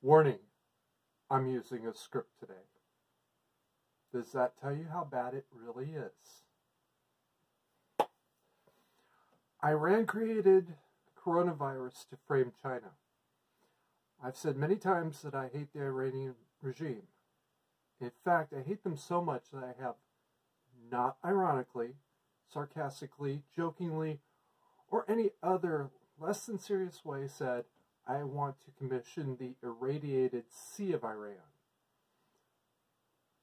Warning, I'm using a script today. Does that tell you how bad it really is? Iran created coronavirus to frame China. I've said many times that I hate the Iranian regime. In fact, I hate them so much that I have, not ironically, sarcastically, jokingly, or any other less than serious way said, I want to commission the irradiated Sea of Iran.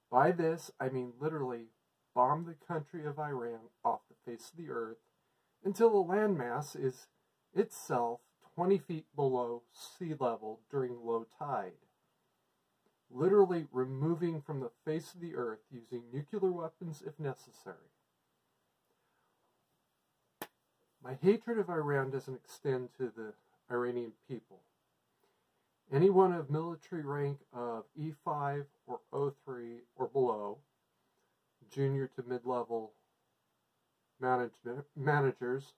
By this, I mean literally bomb the country of Iran off the face of the earth until the landmass is itself 20 feet below sea level during low tide. Literally removing from the face of the earth using nuclear weapons if necessary. My hatred of Iran doesn't extend to the Iranian people. Anyone of military rank of E5 or O3 or below, junior to mid-level managers,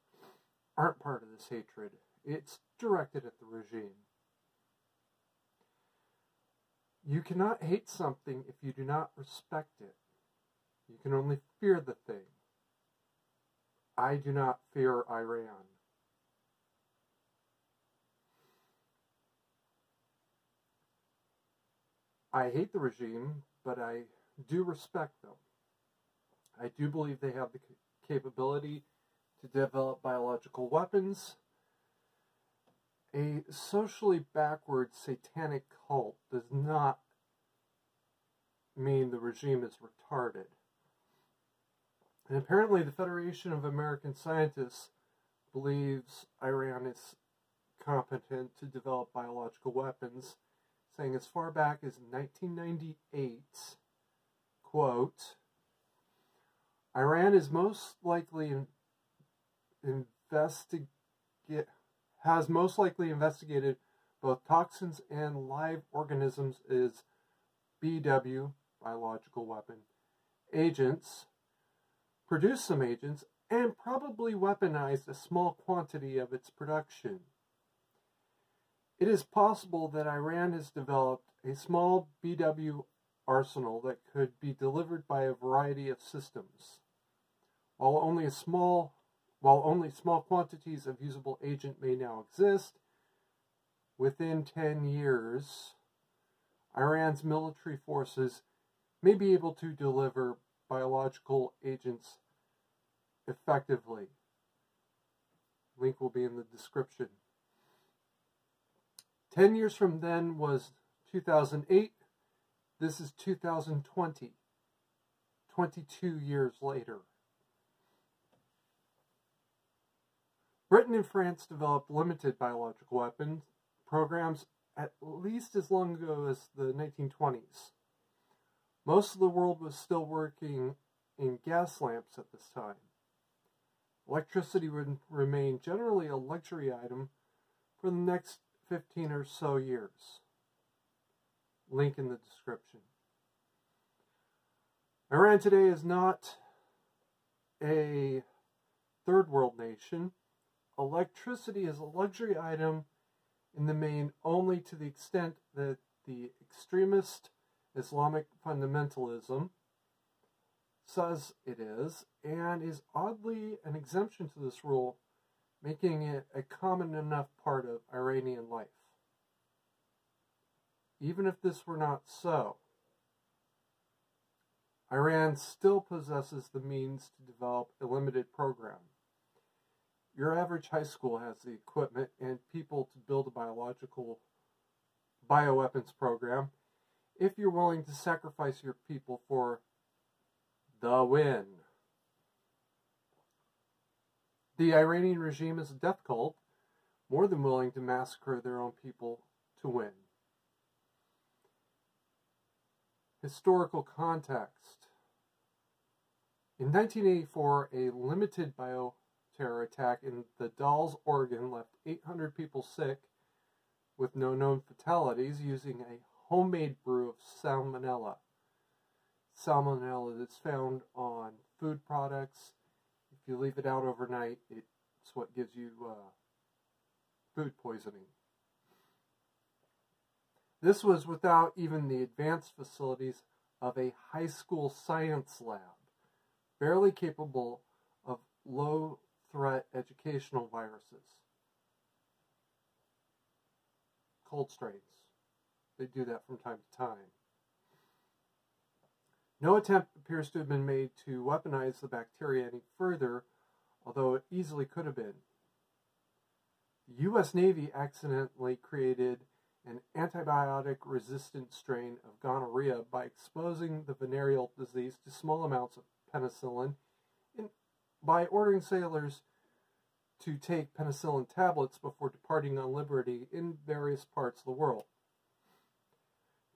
aren't part of this hatred. It's directed at the regime. You cannot hate something if you do not respect it. You can only fear the thing. I do not fear Iran. I hate the regime, but I do respect them. I do believe they have the capability to develop biological weapons. A socially backward satanic cult does not mean the regime is retarded. And apparently the Federation of American Scientists believes Iran is competent to develop biological weapons, saying as far back as 1998, quote, Iran is most likely has most likely investigated both toxins and live organisms as BW, biological weapon, agents, produced some agents, and probably weaponized a small quantity of its production. It is possible that Iran has developed a small BW arsenal that could be delivered by a variety of systems. While only small quantities of usable agent may now exist, within 10 years, Iran's military forces may be able to deliver biological agents effectively. Link will be in the description. 10 years from then was 2008. This is 2020. 22 years later. Britain and France developed limited biological weapons programs at least as long ago as the 1920s. Most of the world was still working in gas lamps at this time. Electricity would remain generally a luxury item for the next 15 or so years. Link in the description. Iran today is not a third world nation. Electricity is a luxury item in the main only to the extent that the extremist Islamic fundamentalism says it is, and is oddly an exemption to this rule, making it a common enough part of Iranian life. Even if this were not so, Iran still possesses the means to develop a limited program. Your average high school has the equipment and people to build a bioweapons program if you're willing to sacrifice your people for the win. The Iranian regime is a death cult, more than willing to massacre their own people to win. Historical context. In 1984, a limited bioterror attack in the Dalles, Oregon left 800 people sick with no known fatalities using a homemade brew of salmonella. Salmonella is found on food products. If you leave it out overnight, it's what gives you food poisoning. This was without even the advanced facilities of a high school science lab, barely capable of low-threat educational viruses. Cold strains. They do that from time to time. No attempt appears to have been made to weaponize the bacteria any further, although it easily could have been. The U.S. Navy accidentally created an antibiotic-resistant strain of gonorrhea by exposing the venereal disease to small amounts of penicillin by ordering sailors to take penicillin tablets before departing on liberty in various parts of the world.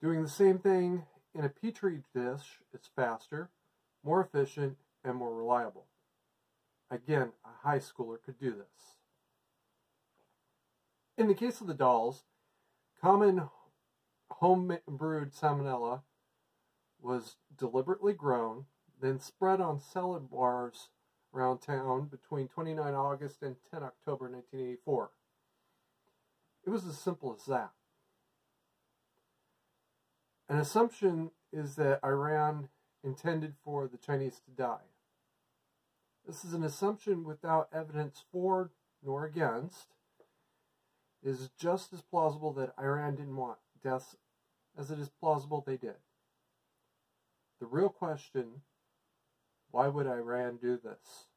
Doing the same thing in a petri dish is faster, more efficient, and more reliable. Again, a high schooler could do this. In the case of the dolls, common home-brewed salmonella was deliberately grown, then spread on salad bars around town between 29 August and 10 October 1984. It was as simple as that. An assumption is that Iran intended for the Chinese to die. This is an assumption without evidence for nor against. It is just as plausible that Iran didn't want deaths as it is plausible they did. The real question, why would Iran do this?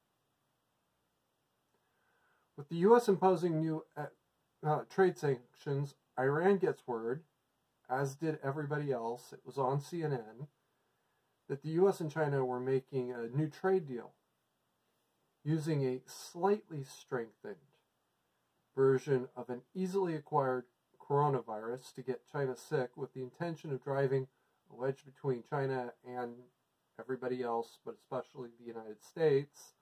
With the U.S. imposing new trade sanctions, Iran gets word, as did everybody else, it was on CNN, that the U.S. and China were making a new trade deal using a slightly strengthened version of an easily acquired coronavirus to get China sick, with the intention of driving a wedge between China and everybody else, but especially the United States,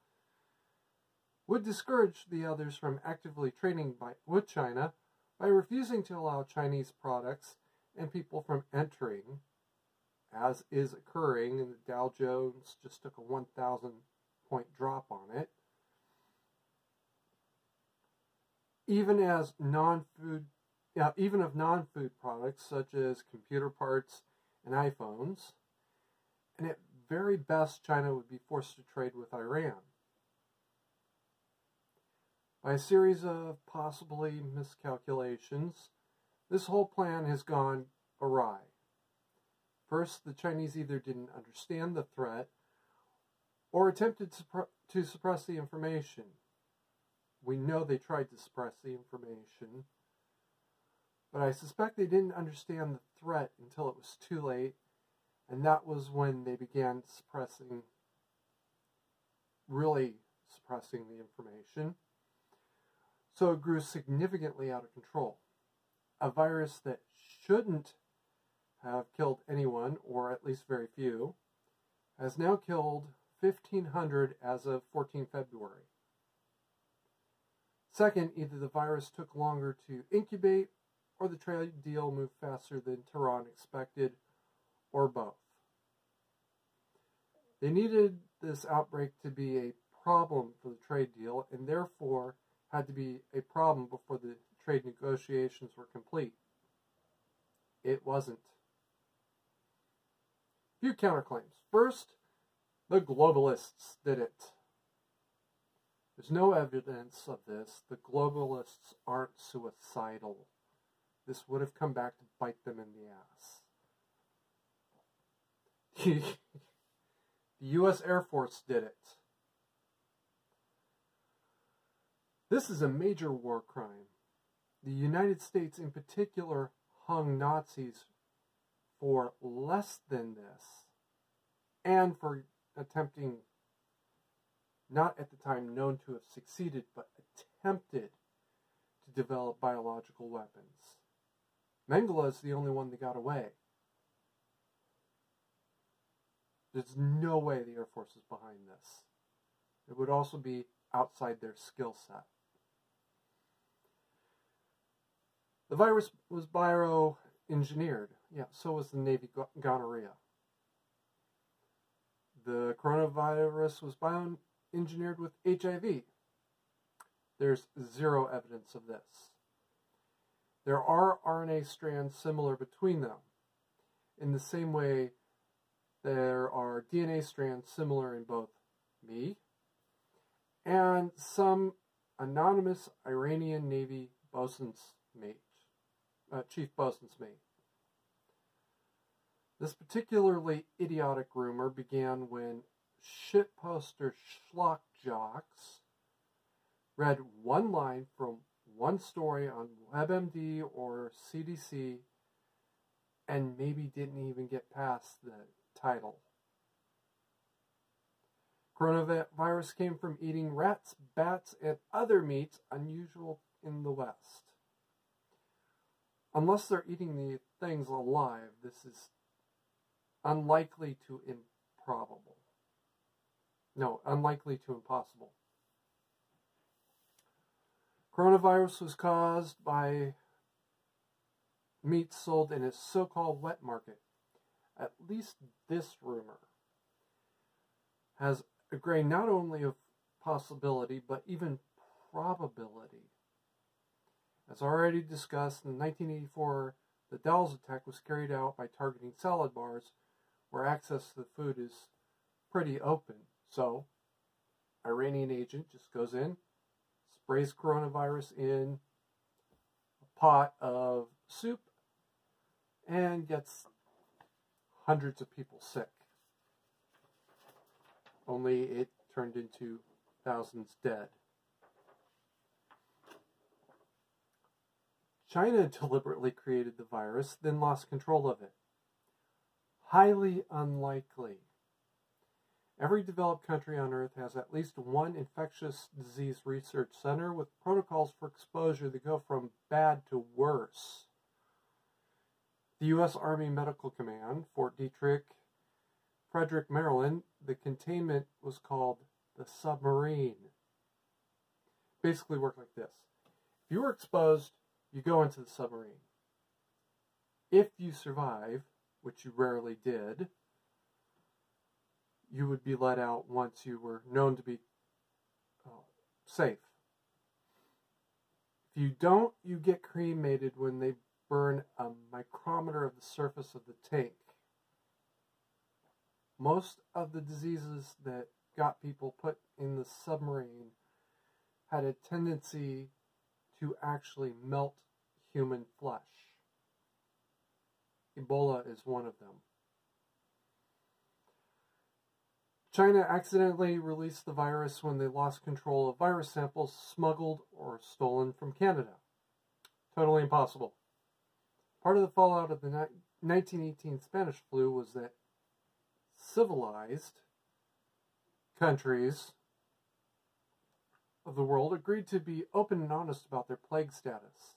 would discourage the others from actively trading with China by refusing to allow Chinese products and people from entering, as is occurring, and the Dow Jones just took a 1,000-point drop on it. Even of non-food products such as computer parts and iPhones, and at very best, China would be forced to trade with Iran. By a series of possibly miscalculations, this whole plan has gone awry. First, the Chinese either didn't understand the threat or attempted to suppress the information. We know they tried to suppress the information, but I suspect they didn't understand the threat until it was too late, and that was when they began really suppressing the information. So it grew significantly out of control. A virus that shouldn't have killed anyone, or at least very few, has now killed 1,500 as of 14 February. Second, either the virus took longer to incubate, or the trade deal moved faster than Tehran expected, or both. They needed this outbreak to be a problem for the trade deal, and therefore had to be a problem before the trade negotiations were complete. It wasn't. Few counterclaims. First, the globalists did it. There's no evidence of this. The globalists aren't suicidal. This would have come back to bite them in the ass. The U.S. Air Force did it. This is a major war crime. The United States in particular hung Nazis for less than this, and for attempting, not at the time known to have succeeded, but attempted to develop biological weapons. Mengele is the only one that got away. There's no way the Air Force is behind this. It would also be outside their skill set. The virus was bioengineered. Yeah, so was the Navy gonorrhea. The coronavirus was bioengineered with HIV. There's zero evidence of this. There are RNA strands similar between them, in the same way there are DNA strands similar in both me and some anonymous Iranian Navy bosun's mate, chief bosun's mate. This particularly idiotic rumor began when shitposter schlock jocks read one line from one story on WebMD or CDC and maybe didn't even get past the title. Coronavirus came from eating rats, bats, and other meats unusual in the West. Unless they're eating the things alive, this is unlikely to improbable. No, unlikely to impossible. Coronavirus was caused by meat sold in a so-called wet market. At least this rumor has a grain not only of possibility, but even probability. As already discussed, in 1984, the Dallas attack was carried out by targeting salad bars, where access to the food is pretty open. So, Iranian agent just goes in, sprays coronavirus in a pot of soup, and gets hundreds of people sick. Only it turned into thousands dead. China deliberately created the virus, then lost control of it. Highly unlikely. Every developed country on Earth has at least one infectious disease research center with protocols for exposure that go from bad to worse. The U.S. Army Medical Command, Fort Detrick, Frederick, Maryland, the containment was called the submarine. Basically worked like this. If you were exposed, you go into the submarine. If you survive, which you rarely did, you would be let out once you were known to be safe. If you don't, you get cremated when they burn a micrometer of the surface of the tank. Most of the diseases that got people put in the submarine had a tendency to actually melt human flesh. Ebola is one of them. China accidentally released the virus when they lost control of virus samples smuggled or stolen from Canada. Totally impossible. Part of the fallout of the 1918 Spanish flu was that civilized countries of the world agreed to be open and honest about their plague status.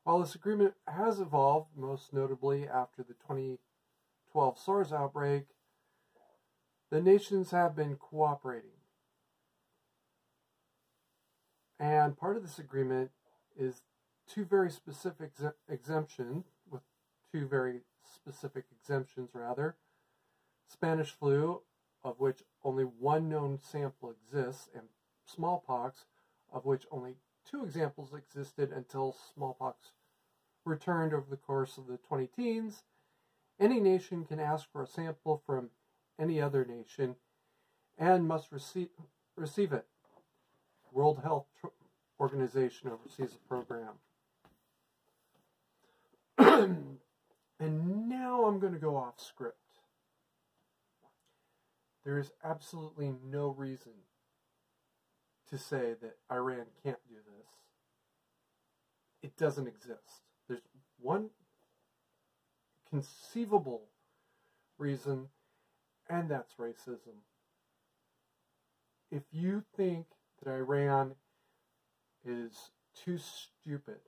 While this agreement has evolved, most notably after the 2012 SARS outbreak, the nations have been cooperating. And part of this agreement is two very specific exemptions, Spanish flu, of which only one known sample exists, and smallpox, of which only 2 examples existed until smallpox returned over the course of the 2010s. Any nation can ask for a sample from any other nation and must receive it. World Health Organization oversees the program. And now I'm going to go off script. There is absolutely no reason to say that Iran can't do this. It doesn't exist. There's one conceivable reason, and that's racism. If you think that Iran is too stupid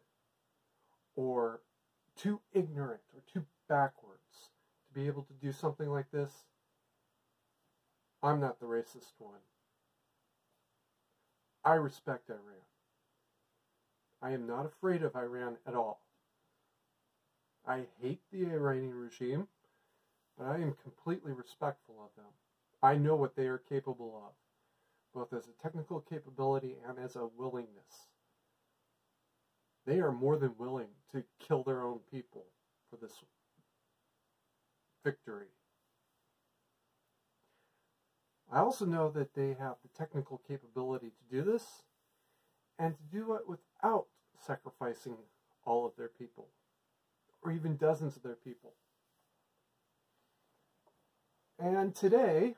or too ignorant or too backwards to be able to do something like this, I'm not the racist one. I respect Iran. I am not afraid of Iran at all. I hate the Iranian regime, but I am completely respectful of them. I know what they are capable of, both as a technical capability and as a willingness. they are more than willing to kill their own people for this victory. I also know that they have the technical capability to do this, and to do it without sacrificing all of their people, or even dozens of their people. And today,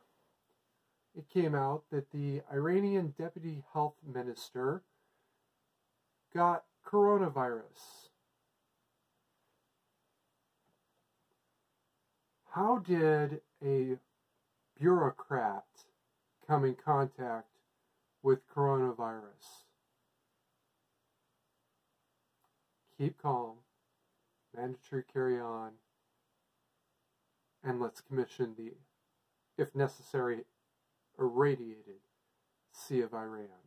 it came out that the Iranian deputy health minister got coronavirus. How did a bureaucrat come in contact with coronavirus? Keep calm, mandatory carry on, and let's commission the, if necessary, irradiated Sea of Iran.